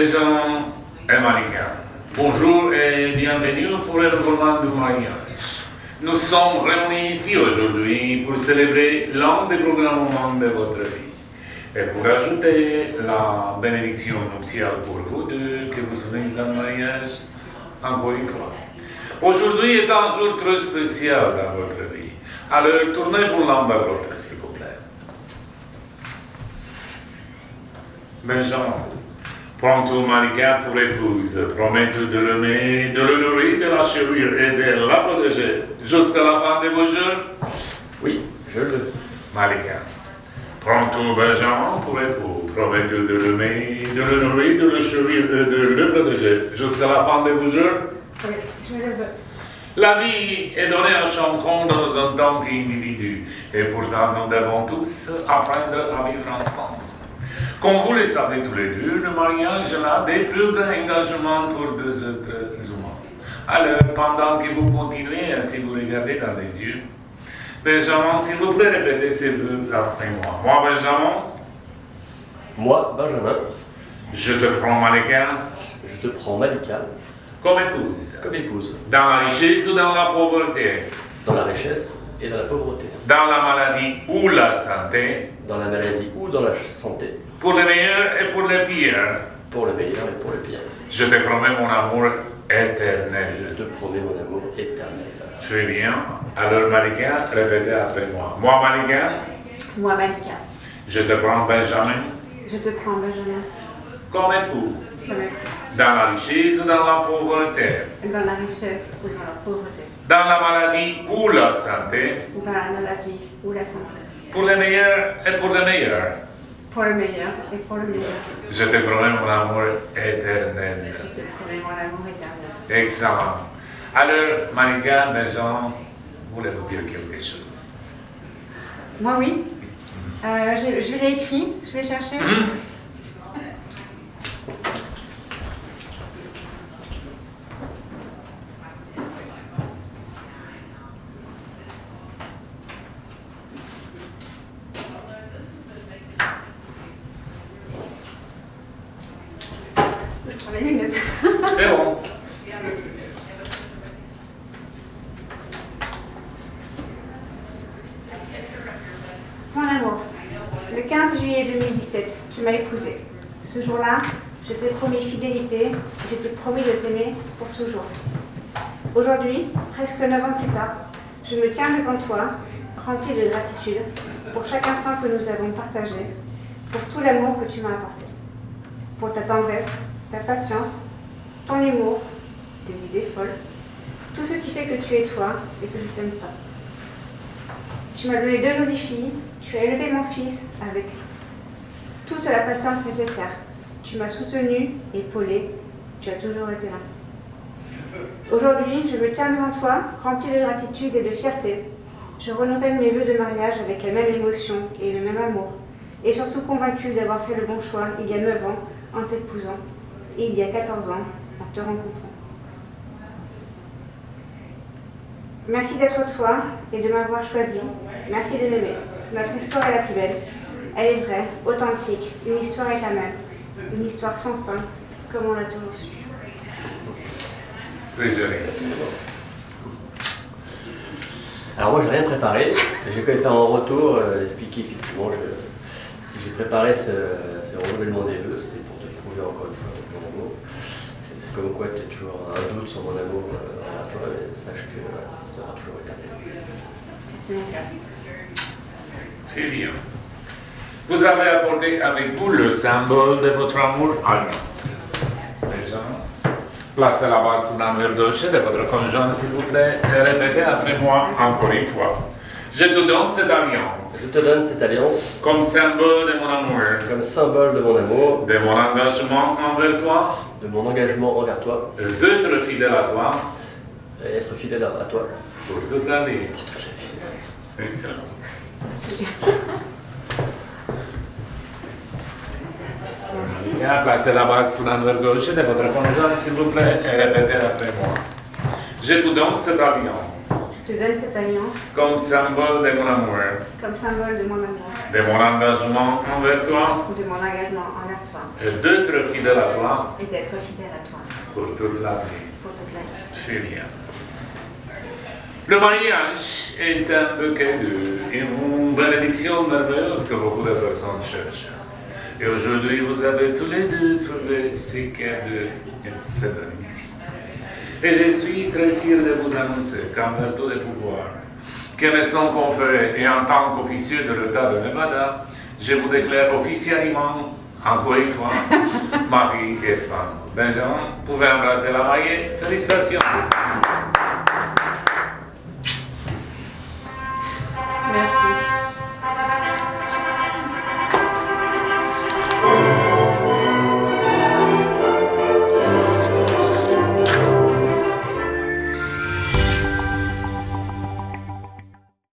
Benjamin et Malika, bonjour et bienvenue pour le roulement du mariage. Nous sommes réunis ici aujourd'hui pour célébrer l'un des premiers moments de votre vie et pour ajouter la bénédiction nuptiale pour vous deux que vous unissez dans le mariage encore une fois. Aujourd'hui est un jour très spécial dans votre vie. Alors tournez-vous l'un vers l'autre, s'il vous plaît. Benjamin, prends-tu Malika pour épouse, promets-tu de l'aimer, de le nourrir, de la chérir et de la protéger jusqu'à la fin de vos jours? Oui, je le veux. Malika, prends-tu Benjamin pour époux, promets-tu de l'aimer, de le nourrir, de le chérir et de le protéger jusqu'à la fin de vos jours? Oui, je le veux. La vie est donnée à chacun dans un tant qu'individu, et pourtant nous devons tous apprendre à vivre ensemble. Comme vous le savez tous les deux, le mariage est l'un des plus grands engagements pour deux êtres humains. Alors, pendant que vous continuez à vous regarder dans les yeux, Benjamin, s'il vous plaît, répétez ces vœux après moi. Moi, Benjamin. Moi, Benjamin. Je te prends, Malika. Je te prends, Malika. Comme épouse. Comme épouse. Dans la richesse ou dans la pauvreté. Dans la richesse et dans la pauvreté. Dans la maladie ou la santé. Dans la maladie ou dans la santé. Pour le meilleur et pour le pire. Pour le meilleur et pour le pire. Je te promets mon amour éternel. Je te promets mon amour éternel. Très bien. Alors, Malika, répétez après moi. Moi, Malika. Moi, Malika. Je te prends, Benjamin. Je te prends, Benjamin. Comme époux. Comme époux. Dans la richesse ou dans la pauvreté. Dans la richesse ou dans la pauvreté. Dans la maladie ou la santé. Dans la maladie ou la santé. Pour le meilleur et pour le meilleur. Pour le meilleur et pour le meilleur. Je te promets mon amour éternel. Je te promets mon amour éternel. Excellent. Alors, Malika, Benjamin, voulez-vous dire quelque chose? Moi, oui. Je l'ai écrit. Je vais chercher. Je prends les lunettes. C'est bon. Ton amour. Le 15 juillet 2017, tu m'as épousée. Ce jour-là, je t'ai promis fidélité, je t'ai promis de t'aimer pour toujours. Aujourd'hui, presque 9 ans plus tard, je me tiens devant toi, rempli de gratitude pour chaque instant que nous avons partagé, pour tout l'amour que tu m'as apporté, pour ta tendresse, ta patience, ton humour, tes idées folles, tout ce qui fait que tu es toi et que je t'aime tant. Tu m'as donné 2 jolies filles, tu as élevé mon fils avec toute la patience nécessaire. Tu m'as soutenu, épaulé, tu as toujours été là. Aujourd'hui, je me tiens devant toi, rempli de gratitude et de fierté. Je renouvelle mes vœux de mariage avec la même émotion et le même amour, et surtout convaincue d'avoir fait le bon choix il y a 9 ans en t'épousant, et il y a 14 ans en te rencontrant. Merci d'être toi et de m'avoir choisi. Merci de m'aimer. Notre histoire est la plus belle. Elle est vraie, authentique, une histoire éternelle, une histoire sans fin, comme on l'a toujours su. Très joli. Alors moi, j'ai rien préparé. J'ai quand même fait un retour, expliquer effectivement si j'ai préparé ce renouvellement des vœux, c'était pour te prouver encore une fois mon amour. C'est comme quoi tu as toujours un doute sur mon amour envers toi, mais sache que ça sera toujours éternel. C'est mon cas. Très bien. Vous avez apporté avec vous le symbole de votre amour alliance. Benjamin, placez la bague sur la main gauche de votre conjoint, s'il vous plaît, et répétez après moi encore une fois. Je te donne cette alliance. Je te donne cette alliance Comme symbole de mon amour, comme symbole de mon amour, de mon engagement envers toi, de mon engagement envers toi, d'être fidèle à toi et être fidèle à toi. pour toute la vie. Pour toute la vie. Excellent. Bien, placez la bague sur la main gauche de votre conjoint, s'il vous plaît, et répétez après moi. Je te donne cette alliance Je te donne cette alliance comme symbole de mon amour, comme symbole de mon amour, de mon engagement envers toi de mon engagement envers toi et d'être fidèle à toi et d'être fidèle à toi pour toute la vie. pour toute la vie. Julien. Le mariage est un bouquet et une bénédiction merveilleuse que beaucoup de personnes cherchent. Et aujourd'hui, vous avez tous les deux trouvé ce qu'est cette bénédiction. Et je suis très fier de vous annoncer qu'en vertu des pouvoirs qui me sont conférés et en tant qu'officier de l'État de Nevada, je vous déclare officiellement, encore une fois, mari et femme. Benjamin, vous pouvez embrasser la mariée. Félicitations. Merci.